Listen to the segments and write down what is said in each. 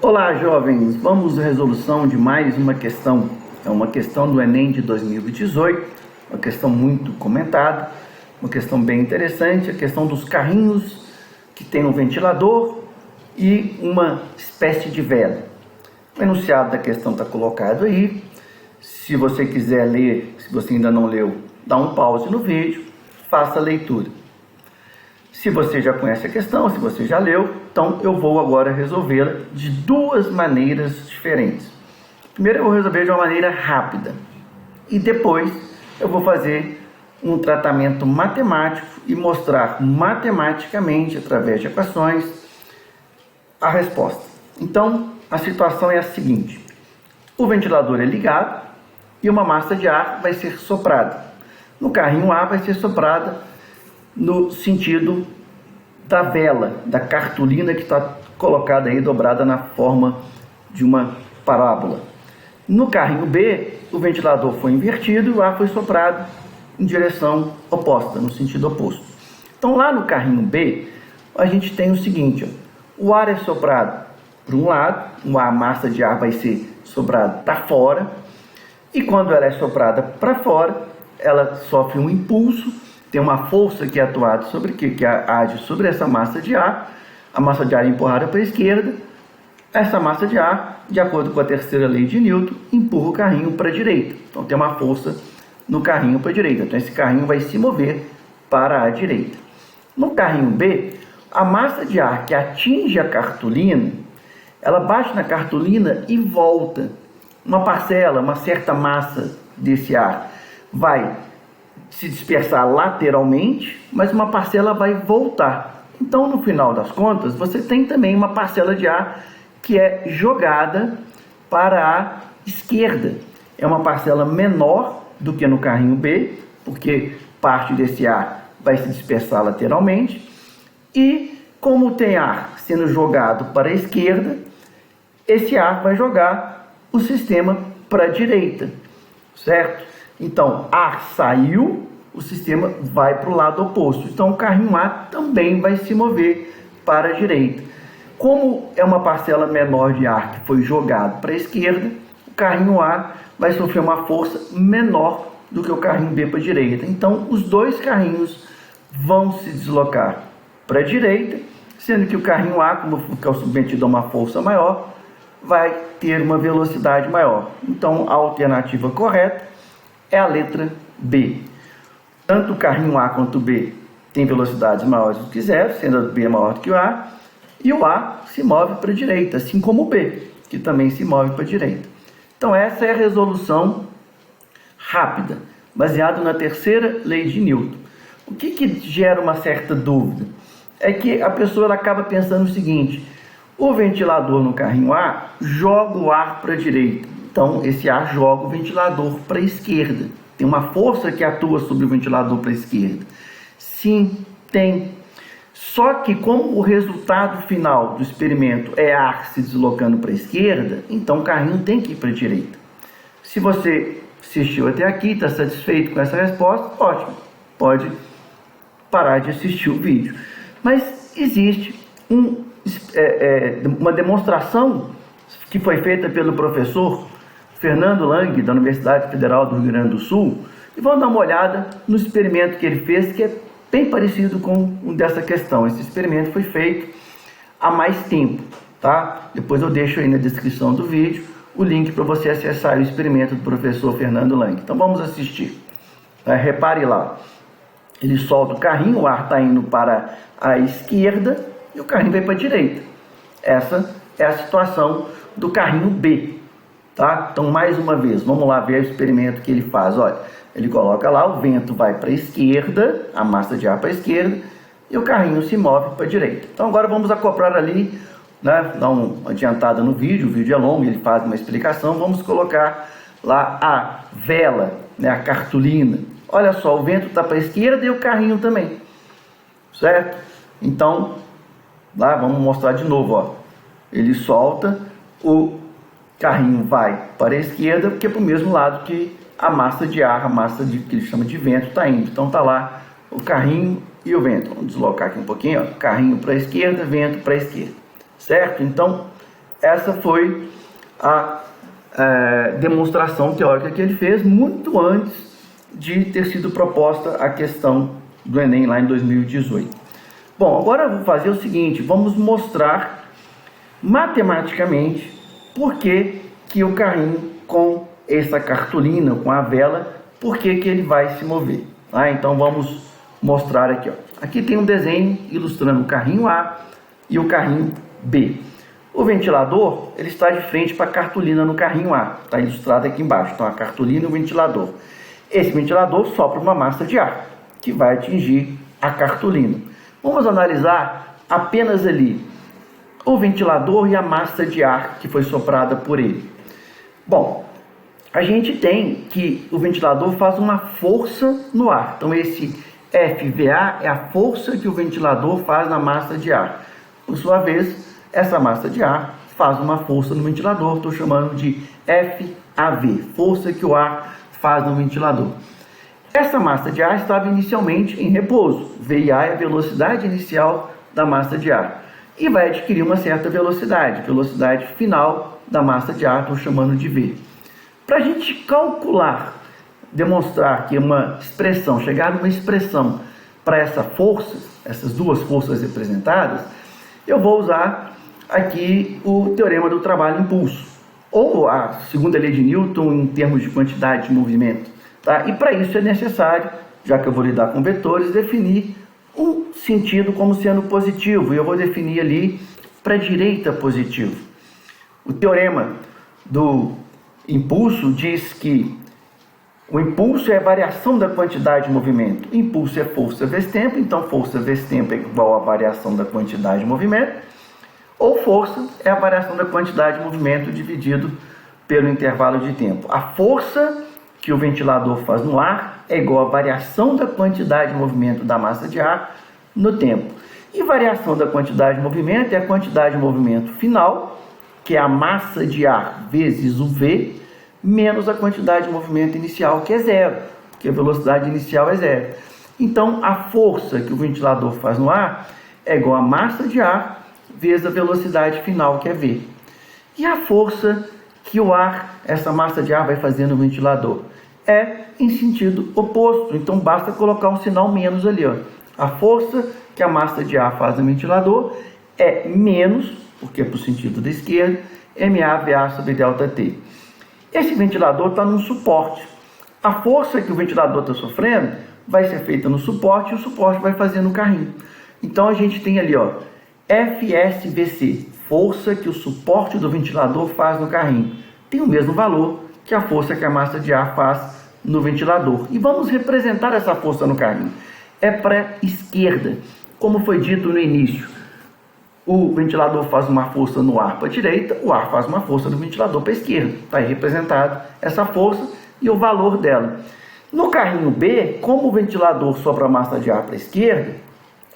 Olá, jovens! Vamos à resolução de mais uma questão. É uma questão do Enem de 2018, uma questão muito comentada, uma questão bem interessante, a questão dos carrinhos que tem um ventilador e uma espécie de vela. O enunciado da questão está colocado aí. Se você quiser ler, se você ainda não leu, dá um pause no vídeo, faça a leitura. Se você já conhece a questão, se você já leu, então eu vou agora resolvê-la de duas maneiras diferentes. Primeiro eu vou resolver de uma maneira rápida e depois eu vou fazer um tratamento matemático e mostrar matematicamente, através de equações, a resposta. Então, a situação é a seguinte: o ventilador é ligado e uma massa de ar vai ser soprada. No carrinho A vai ser soprada no sentido da vela, da cartolina que está colocada aí, dobrada na forma de uma parábola. No carrinho B, o ventilador foi invertido e o ar foi soprado em direção oposta, no sentido oposto. Então, lá no carrinho B, a gente tem o seguinte: ó, o ar é soprado para um lado, a massa de ar vai ser soprada para fora, e quando ela é soprada para fora, ela sofre um impulso, tem uma força que é atuada sobre que age sobre essa massa de ar. A massa de ar é empurrada para a esquerda. Essa massa de ar, de acordo com a terceira lei de Newton, empurra o carrinho para a direita. Então tem uma força no carrinho para a direita. Então esse carrinho vai se mover para a direita. No carrinho B, a massa de ar que atinge a cartolina, ela bate na cartolina e volta. Uma parcela, uma certa massa desse ar vai se dispersar lateralmente, mas uma parcela vai voltar. Então, no final das contas, você tem também uma parcela de ar que é jogada para a esquerda. É uma parcela menor do que no carrinho B, porque parte desse ar vai se dispersar lateralmente. E como tem ar sendo jogado para a esquerda, esse ar vai jogar o sistema para a direita, certo? Então, ar saiu, o sistema vai para o lado oposto. Então, o carrinho A também vai se mover para a direita. Como é uma parcela menor de ar que foi jogado para a esquerda, o carrinho A vai sofrer uma força menor do que o carrinho B para a direita. Então, os dois carrinhos vão se deslocar para a direita, sendo que o carrinho A, como é submetido a uma força maior, vai ter uma velocidade maior. Então, a alternativa correta é a letra B. Tanto o carrinho A quanto o B tem velocidades maiores do que zero, sendo a B maior do que o A, e o A se move para a direita, assim como o B, que também se move para a direita. Então essa é a resolução rápida, baseada na terceira lei de Newton. O que gera uma certa dúvida? É que a pessoa ela acaba pensando o seguinte: o ventilador no carrinho A joga o ar para a direita. Então, esse ar joga o ventilador para a esquerda. Tem uma força que atua sobre o ventilador para a esquerda. Sim, tem. Só que como o resultado final do experimento é ar se deslocando para a esquerda, então o carrinho tem que ir para a direita. Se você assistiu até aqui, está satisfeito com essa resposta, ótimo. Pode parar de assistir o vídeo. Mas existe uma demonstração que foi feita pelo professor Fernando Lang, da Universidade Federal do Rio Grande do Sul, e vamos dar uma olhada no experimento que ele fez, que é bem parecido com o dessa questão. Esse experimento foi feito há mais tempo, tá? Depois eu deixo aí na descrição do vídeo o link para você acessar o experimento do professor Fernando Lang. Então vamos assistir. Repare lá, ele solta o carrinho, o ar está indo para a esquerda e o carrinho vai para a direita. Essa é a situação do carrinho B. Tá? Então, mais uma vez, vamos lá ver o experimento que ele faz. Olha, ele coloca lá, o vento vai para a esquerda, a massa de ar para a esquerda, e o carrinho se move para a direita. Então, agora vamos acoplar ali, né, dar uma adiantada no vídeo, o vídeo é longo, ele faz uma explicação. Vamos colocar lá a vela, né, a cartolina. Olha só, o vento está para a esquerda e o carrinho também, certo? Então, lá, vamos mostrar de novo, ó. Ele solta, o carrinho vai para a esquerda, porque é para o mesmo lado que a massa de ar, que ele chama de vento, está indo. Então está lá o carrinho e o vento. Vamos deslocar aqui um pouquinho, ó. Carrinho para a esquerda, vento para a esquerda, certo? Então essa foi a demonstração teórica que ele fez muito antes de ter sido proposta a questão do Enem lá em 2018. Bom, agora eu vou fazer o seguinte, vamos mostrar matematicamente por que o carrinho com essa cartolina, com a vela, por que ele vai se mover. Então vamos mostrar aqui. Aqui tem um desenho ilustrando o carrinho A e o carrinho B. O ventilador, ele está de frente para a cartolina no carrinho A, está ilustrado aqui embaixo. Então a cartolina e o ventilador. Esse ventilador sopra uma massa de ar, que vai atingir a cartolina. Vamos analisar apenas ali o ventilador e a massa de ar que foi soprada por ele. Bom, a gente tem que o ventilador faz uma força no ar. Então esse FVA é a força que o ventilador faz na massa de ar. Por sua vez, essa massa de ar faz uma força no ventilador, estou chamando de FAV, força que o ar faz no ventilador. Essa massa de ar estava inicialmente em repouso. VA é a velocidade inicial da massa de ar. E vai adquirir uma certa velocidade final da massa de ar, estou chamando de V. Para a gente calcular, demonstrar que uma expressão, chegar numa expressão para essa força, essas duas forças representadas, eu vou usar aqui o teorema do trabalho-impulso, ou a segunda lei de Newton em termos de quantidade de movimento. Tá? E para isso é necessário, já que eu vou lidar com vetores, definir um sentido como sendo positivo, e eu vou definir ali para a direita positivo. O teorema do impulso diz que o impulso é a variação da quantidade de movimento. Impulso é força vezes tempo, então força vezes tempo é igual à variação da quantidade de movimento, ou força é a variação da quantidade de movimento dividido pelo intervalo de tempo. A força que o ventilador faz no ar é igual à variação da quantidade de movimento da massa de ar no tempo. E variação da quantidade de movimento é a quantidade de movimento final, que é a massa de ar vezes o V, menos a quantidade de movimento inicial, que é zero, porque a velocidade inicial é zero. Então, a força que o ventilador faz no ar é igual a massa de ar vezes a velocidade final, que é V. E a força que o ar, essa massa de ar, vai fazer no ventilador é em sentido oposto. Então, basta colocar um sinal menos ali. A força que a massa de ar faz no ventilador é menos, porque é para o sentido da esquerda, MAVA sobre ΔT. Esse ventilador está num suporte. A força que o ventilador está sofrendo vai ser feita no suporte e o suporte vai fazer no carrinho. Então a gente tem ali, FSVC, força que o suporte do ventilador faz no carrinho. Tem o mesmo valor que a força que a massa de ar faz no ventilador. E vamos representar essa força no carrinho. É para a esquerda. Como foi dito no início, o ventilador faz uma força no ar para a direita, o ar faz uma força no ventilador para a esquerda. Está aí representado essa força e o valor dela. No carrinho B, como o ventilador sopra a massa de ar para a esquerda,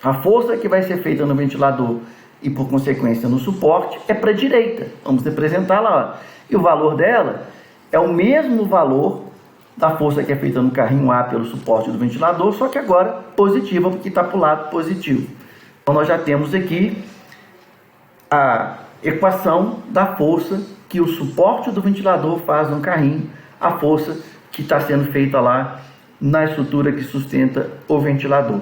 a força que vai ser feita no ventilador e, por consequência, no suporte, é para a direita. Vamos representar lá. E o valor dela é o mesmo valor da força que é feita no carrinho A pelo suporte do ventilador, só que agora positiva, porque está para o lado positivo. Então, nós já temos aqui a equação da força que o suporte do ventilador faz no carrinho, a força que está sendo feita lá na estrutura que sustenta o ventilador.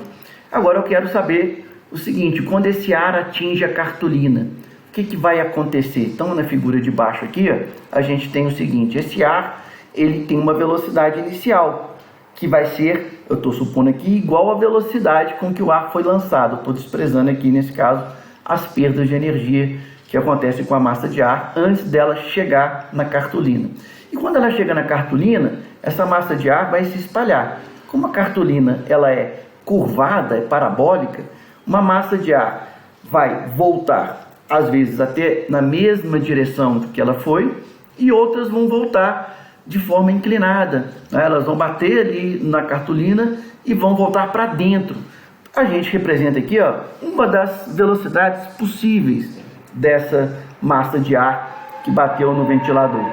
Agora eu quero saber o seguinte, quando esse ar atinge a cartolina, o que vai acontecer? Então, na figura de baixo aqui, a gente tem o seguinte, esse ar ele tem uma velocidade inicial, que vai ser, eu estou supondo aqui, igual à velocidade com que o ar foi lançado. Estou desprezando aqui, nesse caso, as perdas de energia que acontecem com a massa de ar antes dela chegar na cartolina. E quando ela chega na cartolina, essa massa de ar vai se espalhar. Como a cartolina ela é curvada, é parabólica, uma massa de ar vai voltar, às vezes até na mesma direção que ela foi, e outras vão voltar de forma inclinada, né? Elas vão bater ali na cartolina e vão voltar para dentro. A gente representa aqui uma das velocidades possíveis dessa massa de ar que bateu no ventilador.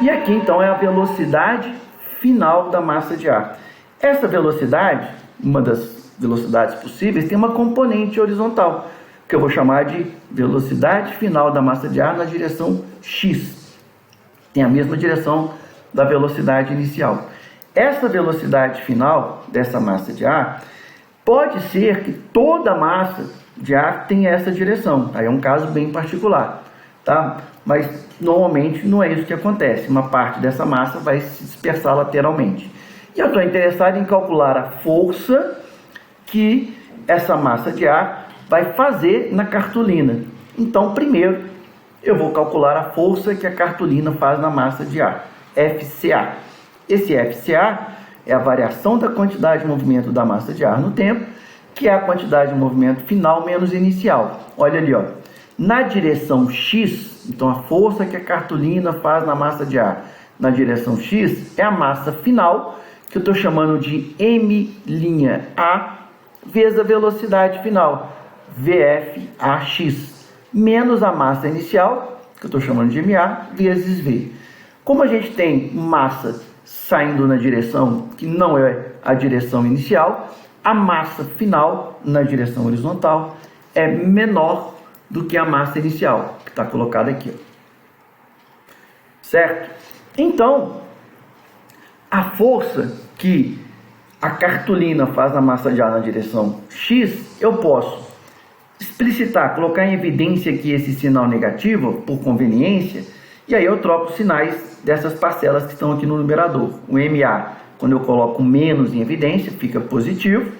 E aqui então é a velocidade final da massa de ar. Essa velocidade, uma das velocidades possíveis, tem uma componente horizontal. que eu vou chamar de velocidade final da massa de ar na direção x. Tem a mesma direção da velocidade inicial. Essa velocidade final dessa massa de ar pode ser que toda a massa de ar tenha essa direção. Aí é um caso bem particular, tá? Mas normalmente não é isso que acontece. Uma parte dessa massa vai se dispersar lateralmente. E eu estou interessado em calcular a força que essa massa de ar vai fazer na cartolina. Então, primeiro, eu vou calcular a força que a cartolina faz na massa de ar, FCA. Esse FCA é a variação da quantidade de movimento da massa de ar no tempo, que é a quantidade de movimento final menos inicial. Olha ali, ó. Na direção x, então a força que a cartolina faz na massa de ar na direção x é a massa final, que eu estou chamando de M'A, vezes a velocidade final, VFAx, menos a massa inicial, que eu estou chamando de MA, vezes V. Como a gente tem massa saindo na direção que não é a direção inicial, a massa final na direção horizontal é menor do que a massa inicial, que está colocada aqui. Certo? Então, a força que a cartolina faz na massa de ar na direção x, eu posso explicitar, colocar em evidência aqui esse sinal negativo, por conveniência, e aí eu troco os sinais dessas parcelas que estão aqui no numerador. O MA, quando eu coloco menos em evidência, fica positivo,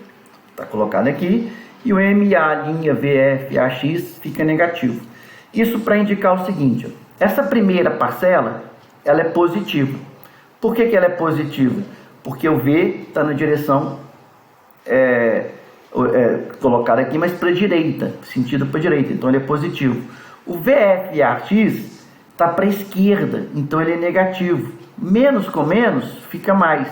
está colocado aqui, e o MA' VFAx fica negativo. Isso para indicar o seguinte, ó, essa primeira parcela, ela é positiva. Por que ela é positiva? Porque o V está na direção colocada aqui, mas para a direita, sentido para a direita, então ele é positivo. O VFAx está para a esquerda, então ele é negativo. Menos com menos fica mais.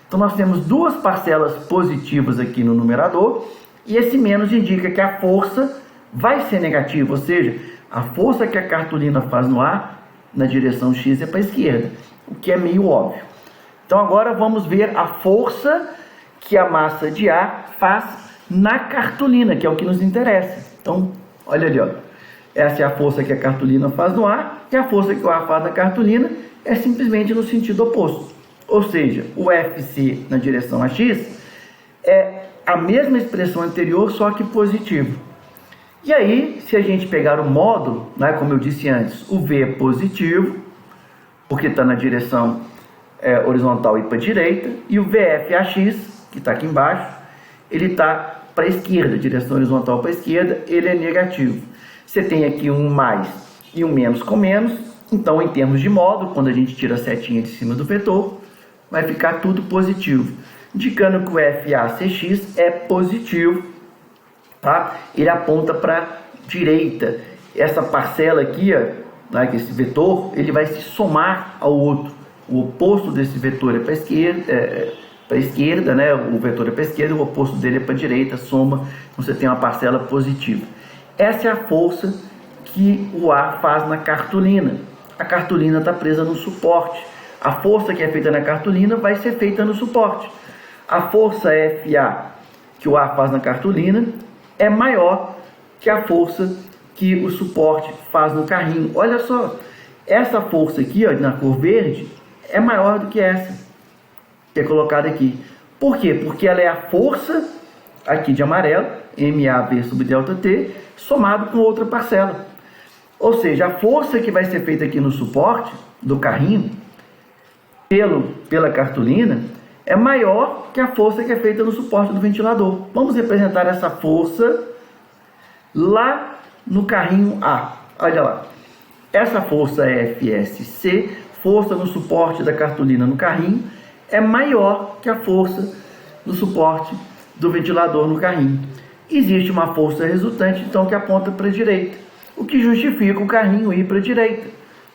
Então nós temos duas parcelas positivas aqui no numerador, e esse menos indica que a força vai ser negativa, ou seja, a força que a cartolina faz no ar na direção x é para a esquerda, o que é meio óbvio. Então agora vamos ver a força que a massa de ar faz na cartolina, que é o que nos interessa. Então, olha ali, ó. Essa é a força que a cartolina faz no ar, e a força que o ar faz na cartolina é simplesmente no sentido oposto. Ou seja, o FC na direção a x é a mesma expressão anterior, só que positivo. E aí, se a gente pegar o módulo, né, como eu disse antes, o V é positivo, porque está na direção horizontal e para a direita, e o VFAx, que está aqui embaixo, ele está para a esquerda, direção horizontal para a esquerda, ele é negativo. Você tem aqui um mais e um menos com menos, então em termos de módulo, quando a gente tira a setinha de cima do vetor, vai ficar tudo positivo, indicando que o FACx é positivo, tá? Ele aponta para a direita. Essa parcela aqui, ó, né, que esse vetor, ele vai se somar ao outro. O oposto desse vetor é para a esquerda, né? O vetor é para a esquerda, o oposto dele é para a direita, soma, então você tem uma parcela positiva. Essa é a força que o ar faz na cartolina. A cartolina está presa no suporte. A força que é feita na cartolina vai ser feita no suporte. A força FA que o ar faz na cartolina é maior que a força que o suporte faz no carrinho. Olha só, essa força aqui, ó, na cor verde, é maior do que essa, que é colocada aqui. Por quê? Porque ela é a força, aqui de amarelo, MAV sobre ΔT, somado com outra parcela. Ou seja, a força que vai ser feita aqui no suporte do carrinho, pela cartolina, é maior que a força que é feita no suporte do ventilador. Vamos representar essa força lá no carrinho A. Olha lá. Essa força é FSC, força no suporte da cartolina no carrinho, é maior que a força no suporte do ventilador no carrinho. Existe uma força resultante, então, que aponta para a direita, o que justifica o carrinho ir para a direita.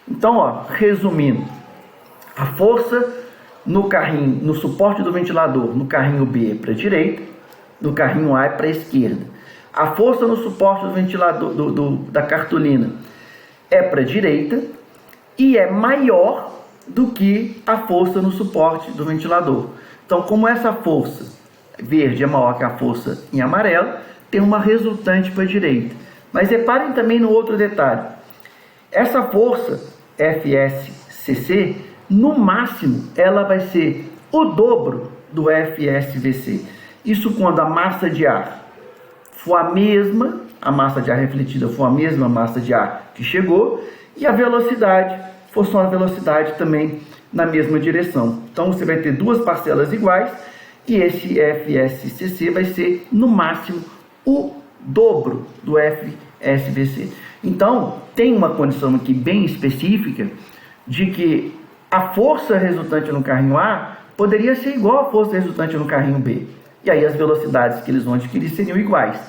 Então, ó, resumindo, a força no carrinho, no suporte do ventilador, no carrinho B é para a direita, no carrinho A é para a esquerda. A força no suporte do ventilador da cartolina é para a direita e é maior do que a força no suporte do ventilador. Então, como essa força verde é maior que a força em amarelo, tem uma resultante para a direita. Mas reparem também no outro detalhe. Essa força FSCC, no máximo, ela vai ser o dobro do FSVC. Isso quando a massa de ar for a mesma, a massa de ar refletida for a mesma massa de ar que chegou, e a velocidade for só a velocidade também na mesma direção. Então você vai ter duas parcelas iguais, e esse FSCC vai ser, no máximo, o dobro do FSVC. Então, tem uma condição aqui bem específica de que a força resultante no carrinho A poderia ser igual à força resultante no carrinho B. E aí as velocidades que eles vão adquirir seriam iguais.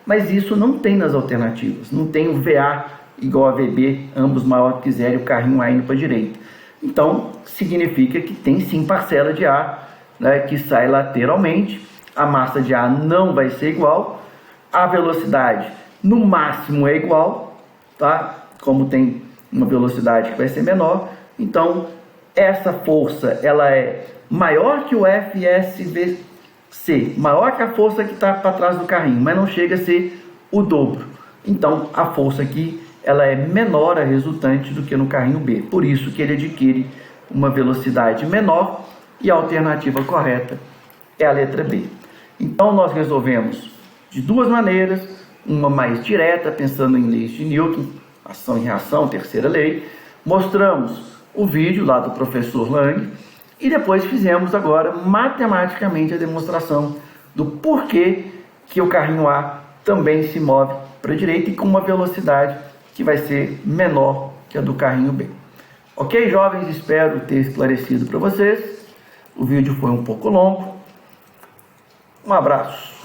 Mas isso não tem nas alternativas. Não tem o VA igual a VB, ambos maior que zero, e o carrinho A indo para a direita. Então, significa que tem sim parcela de ar, né, que sai lateralmente. A massa de ar não vai ser igual. A velocidade, no máximo, é igual, tá? Como tem uma velocidade que vai ser menor. Então, essa força, ela é maior que o FSVC, maior que a força que está para trás do carrinho, mas não chega a ser o dobro. Então, a força aqui, ela é menor a resultante do que no carrinho B. Por isso que ele adquire uma velocidade menor, e a alternativa correta é a letra B. Então, nós resolvemos de duas maneiras, uma mais direta, pensando em leis de Newton, ação e reação, terceira lei. Mostramos o vídeo lá do professor Lang, e depois fizemos agora matematicamente a demonstração do porquê que o carrinho A também se move para a direita e com uma velocidade que vai ser menor que a do carrinho B. Ok, jovens? Espero ter esclarecido para vocês. O vídeo foi um pouco longo. Um abraço.